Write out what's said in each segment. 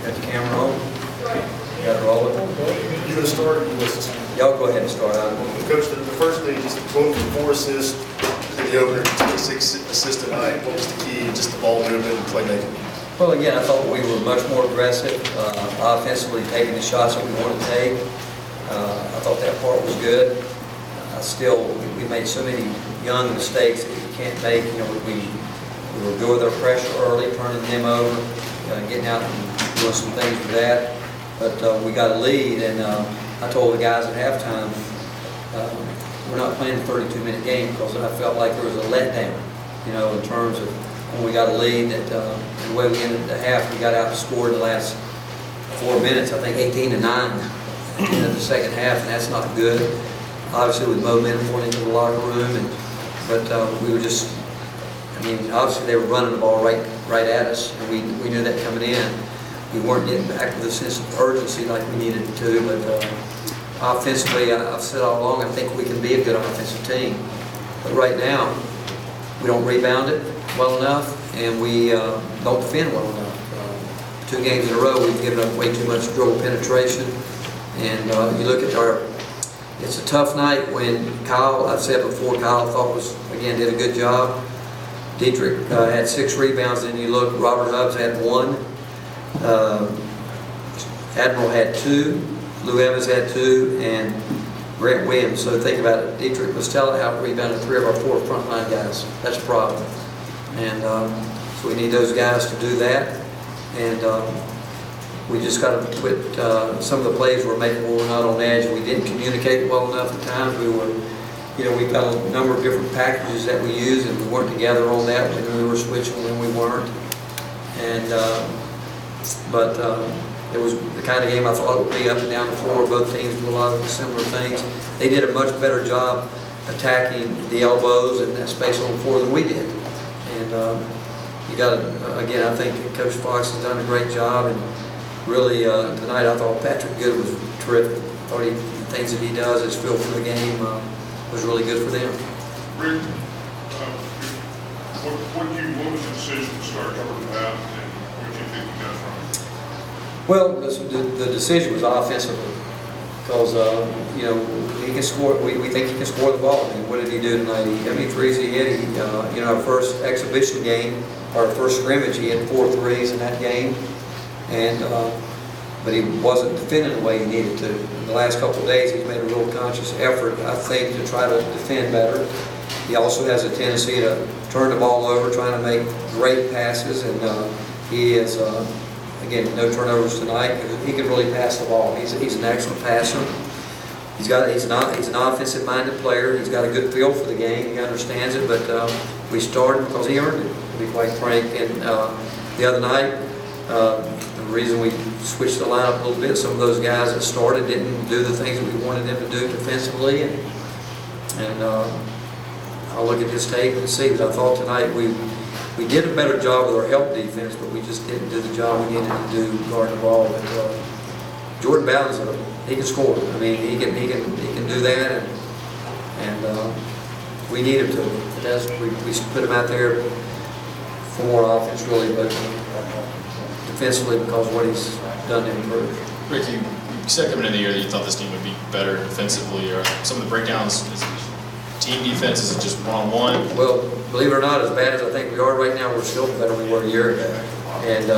Got the camera on? Got it rolling? You gonna start? You listen. Y'all go ahead and start out. Coach, the first thing, just going from 4 assists in the opener to 6 assists tonight. What was the key? Just the ball movement and playmaking. Well, again, I thought we were much more aggressive, offensively taking the shots that we wanted to take. I thought that part was good. We made so many young mistakes that you can't make. You know, we were good with our pressure early, turning them over, getting out and doing some things with that. But we got a lead, and I told the guys at halftime, we're not playing a 32-minute game because I felt like there was a letdown, you know, in terms of when we got a lead, that the way we ended the half, we got outscored the last 4 minutes, I think 18-9 in the second half, and that's not good. Obviously with momentum going into the locker room, but we were just, I mean, obviously they were running the ball right at us, and we knew that coming in. We weren't getting back with a sense of urgency like we needed to, but offensively, I've said all along, I think we can be a good offensive team. But right now, we don't rebound it well enough, and we don't defend well enough. 2 games in a row, we've given up way too much dribble penetration. And you look at it's a tough night when Kyle, I've said before, Kyle did a good job. Dietrich had 6 rebounds, and you look, Robert Hubbs had 1. Admiral had 2. Lou Evans had 2, and Grant Williams. So think about it. Dietrich Mostella out-rebounded 3 of our 4 frontline guys. That's a problem. And so we need those guys to do that. And we just got to quit some of the plays we're making where we're not on edge. We didn't communicate well enough at times. We've got a number of different packages that we use, and we weren't together on that when we were switching, when we weren't. And it was the kind of game I thought it would be, up and down the floor. Both teams do a lot of similar things. They did a much better job attacking the elbows and that space on the floor than we did. And you got to, again, I think Coach Fox has done a great job. And really, tonight I thought Patrick Good was terrific. I thought the things that he does, his feel for the game, was really good for them. Rick, what was your decision to start Jordan out, and what do you think you got from it? Well, the decision was offensively, because he can score. We think he can score the ball. I mean, what did he do tonight? How many threes he hit? Our first exhibition game, our first scrimmage, he had 4 threes in that game, and but he wasn't defending the way he needed to. In the last couple of days, he's made a real conscious effort, I think, to try to defend better. He also has a tendency to turn the ball over, trying to make great passes, and he is. Again, no turnovers tonight. He can really pass the ball. He's an excellent passer. He's an offensive-minded player. He's got a good feel for the game. He understands it. But we started because he earned it, to be quite frank. And the other night, the reason we switched the lineup a little bit, some of those guys that started didn't do the things that we wanted them to do defensively. And I'll look at this tape and see that I thought tonight we did a better job with our help defense, but we just didn't do the job we needed to do guarding the ball. But Jordan Bowden's he can score. I mean, he can do that, and we need him to. We put him out there for more offense, really, but defensively because of what he's done to improve. Rick, you said coming into the year that you thought this team would be better defensively. Or some of the breakdowns, is team defense, is it just one-on-one? Well, believe it or not, as bad as I think we are right now, we're still better than we were a year ago. And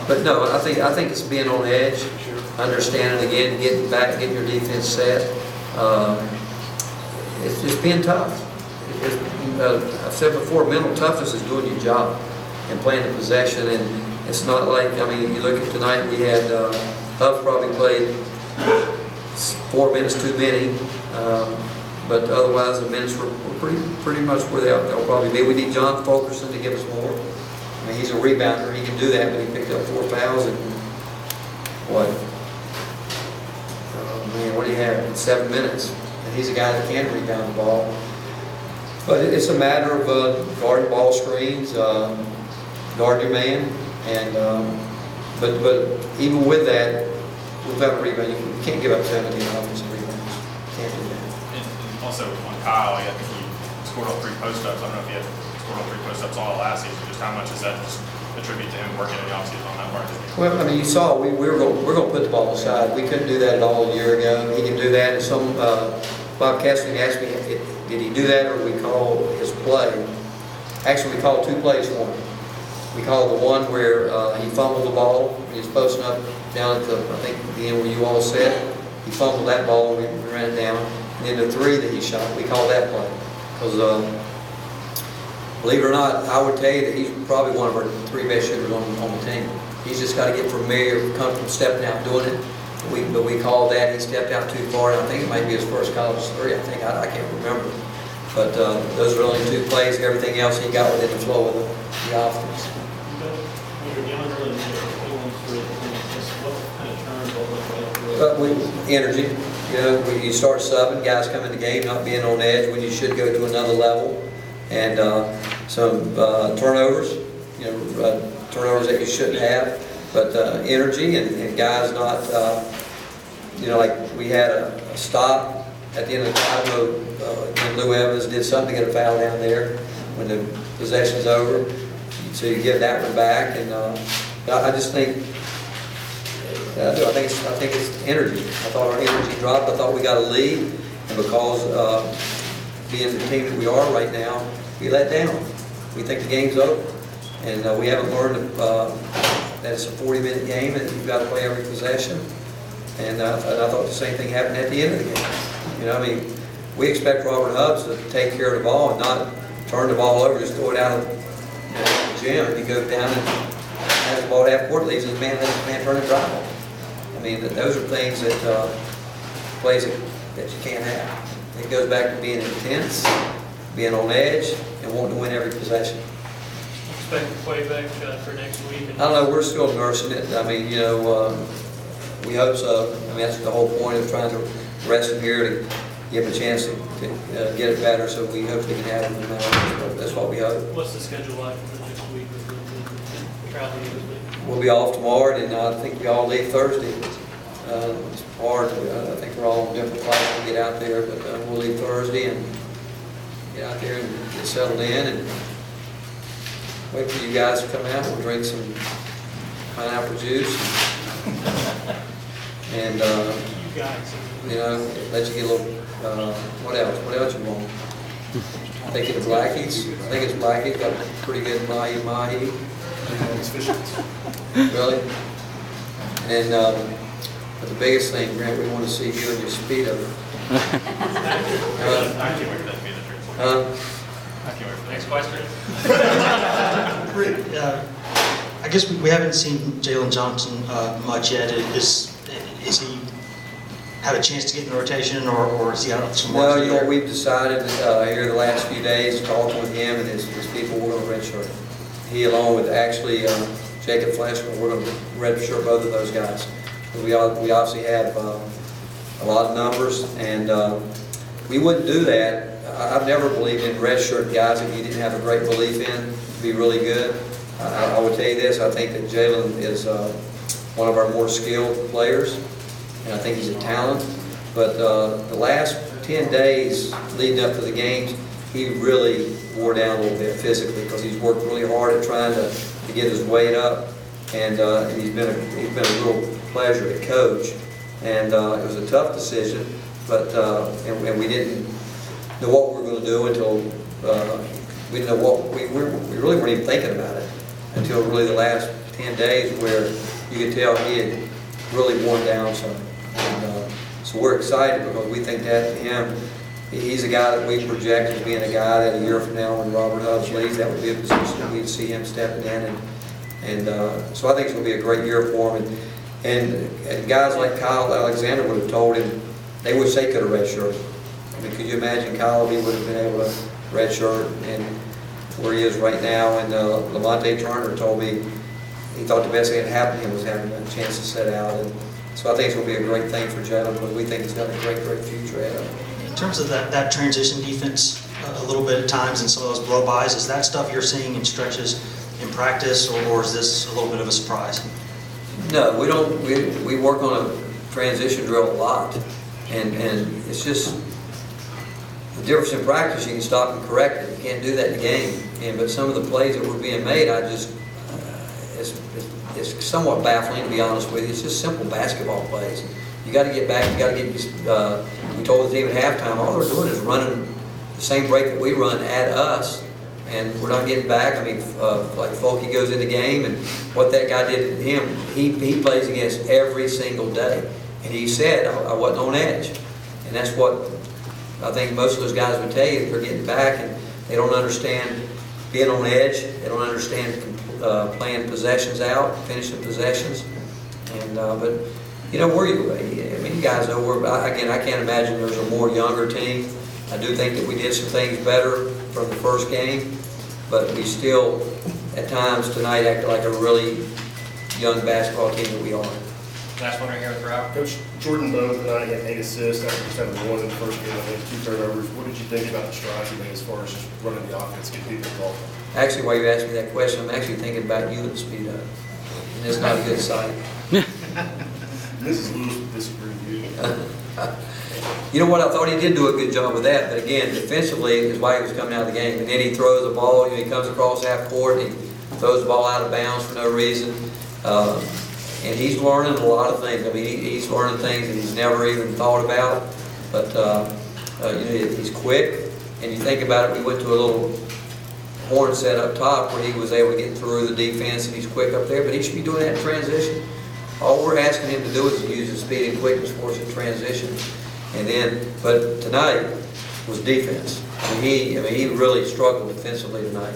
but no, I think it's being on edge, understanding again, getting back, getting your defense set. It's just being tough. I've said before, mental toughness is doing your job and playing the possession. And it's not like, I mean, you look at tonight, we had Huff probably played 4 minutes too many. But otherwise, the minutes were pretty much where they'll probably be. We need John Fulkerson to give us more. I mean, he's a rebounder. He can do that, but he picked up 4 fouls in what? What do you have? In 7 minutes. And he's a guy that can rebound the ball. But it's a matter of guarding ball screens, guard your man, and but even with that, without a rebound, you can't give up 17 offensive rebounds. You can't do that. Also on Kyle, I think he scored all 3 post-ups. I don't know if he had scored all 3 post-ups all last season. Just how much is that just attribute to him working in the offseason on that part? Well, I mean, you saw, we're going to put the ball aside. We couldn't do that at all a year ago. He can do that. And Bob Kessling asked me, did he do that or we call his play? Actually, we called 2 plays for him. We called the one where he fumbled the ball. He was posting up down at I think the end where you all said. He fumbled that ball and we ran it down. And then the 3 that he shot, we called that play. Because, believe it or not, I would tell you that he's probably one of our 3 best shooters on the team. He's just got to get familiar, comfortable stepping out doing it. But we called that. He stepped out too far, and I think it might be his first college 3. I think I can't remember. But those are only 2 plays. Everything else he got within the flow of the offense. Energy. You know, when you start subbing, guys come in the game not being on edge when you should go to another level, and some turnovers. You know, turnovers that you shouldn't have. But energy and guys not, you know, like we had a stop at the end of the time when Lou Evans did something to get a foul down there when the possession's over. So you give that one back, and I just think, I think it's energy. I thought our energy dropped. I thought we got a lead, and because being the team that we are right now, we let down. We think the game's over, and we haven't learned that it's a 40-minute game and you've got to play every possession. And I thought the same thing happened at the end of the game. You know, I mean, we expect Robert Hubbs to take care of the ball and not turn the ball over, just throw it out of the gym, and he goes down and has the ball at half court, leaves his man, lets his man turn and drive on. I mean, those are things that plays that you can't have. It goes back to being intense, being on edge, and wanting to win every possession. Expect to play back for next week? I don't know, we're still nursing it. I mean, you know, we hope so. I mean, that's the whole point of trying to rest him here, to give him a chance to get it better, so we hopefully can have him tomorrow. That's what we hope. What's the schedule like for the next week with the travel this week? We'll be off tomorrow, and I think we all leave Thursday. It's hard. I think we're all on different flights to get out there, but we'll leave Thursday and get out there and get settled in and wait for you guys to come out. We'll drink some pineapple juice and You guys. you know, let you get a little, what else? What else you want? I think it's Blackie's. I think it's Blackie's. Got a pretty good mahi. It's fishing. Really? And but the biggest thing, Grant, we want to see you in your Speedo. I can't wait for that to be in the trip. I can't wait for the next question. I guess we haven't seen Jalen Johnson much yet. Is he had a chance to get in the rotation, or is he out of some work? Well, you know, we've decided here the last few days, talking with him and his people, we're going to redshirt. He, along with actually Jacob Fleshman, we're going to redshirt both of those guys. We obviously have a lot of numbers, and we wouldn't do that. I've never believed in redshirt guys that you didn't have a great belief in to be really good. I would tell you this, I think that Jalen is one of our more skilled players, and I think he's a talent. But the last 10 days leading up to the games, he really wore down a little bit physically because he's worked really hard at trying to get his weight up, and he's been a real pleasure to coach. And it was a tough decision, but and we didn't know what we were going to do until we didn't know what we really weren't even thinking about it until really the last 10 days, where you could tell he had really worn down some. And, so we're excited because we think that him, he's a guy that we project as being a guy that a year from now, when Robert Hubbs leaves, that would be a position that we'd see him stepping in, and so I think it's going to be a great year for him. And guys like Kyle Alexander would have told him they wish they could have redshirted. I mean, could you imagine Kyle if he would have been able to redshirt and where he is right now? And Lamonte Turner told me he thought the best thing that happened to him was having a chance to sit out. And so I think it's going to be a great thing for Jalen, because we think he's got a great future ahead of him. In terms of that transition defense, a little bit at times in some of those blow-bys, is that stuff you're seeing in stretches in practice, or is this a little bit of a surprise? No, we don't. We work on a transition drill a lot, and it's just the difference in practice. You can stop and correct it. You can't do that in the game. But some of the plays that were being made, it's somewhat baffling, to be honest with you. It's just simple basketball plays. You got to get back. You got to get. We told the team at halftime, all they're doing is running the same break that we run at us, and we're not getting back. I mean, like Folky goes in the game, and what that guy did to him, he plays against every single day. And he said, I wasn't on edge. And that's what I think most of those guys would tell you. They're getting back, and they don't understand being on edge. They don't understand playing possessions out, finishing possessions. And but you know, you guys know again, I can't imagine there's a more younger team. I do think that we did some things better from the first game, but we still, at times tonight, acted like a really young basketball team that we are. Last one right here with Rob. Coach Jordan Bowe tonight, he had 8 assists after just having 1 in the first game, I think 2 turnovers. What did you think about the strides he made as far as just running the offense, getting people involved? Actually, while you asked me that question, I'm actually thinking about you at speed up. And it's not a good sight. Mrs. Lewis would disagree with you. You know what? I thought he did do a good job with that, but again, defensively is why he was coming out of the game. And then he throws the ball, he comes across half court, and he throws the ball out of bounds for no reason. And he's learning a lot of things. I mean, he's learning things that he's never even thought about. But he's quick, and you think about it, we went to a little horn set up top where he was able to get through the defense, and he's quick up there, but he should be doing that in transition. All we're asking him to do is use his speed and quickness for us in transition. And then, but tonight was defense. I mean, he really struggled defensively tonight,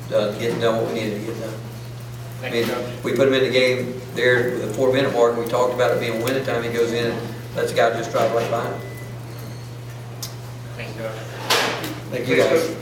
getting done what we needed to get done. I mean, we put him in the game there with the 4-minute mark, and we talked about it being winning time. He goes in and lets the guy just drive right by him. Thank you, Coach. Thank you, guys.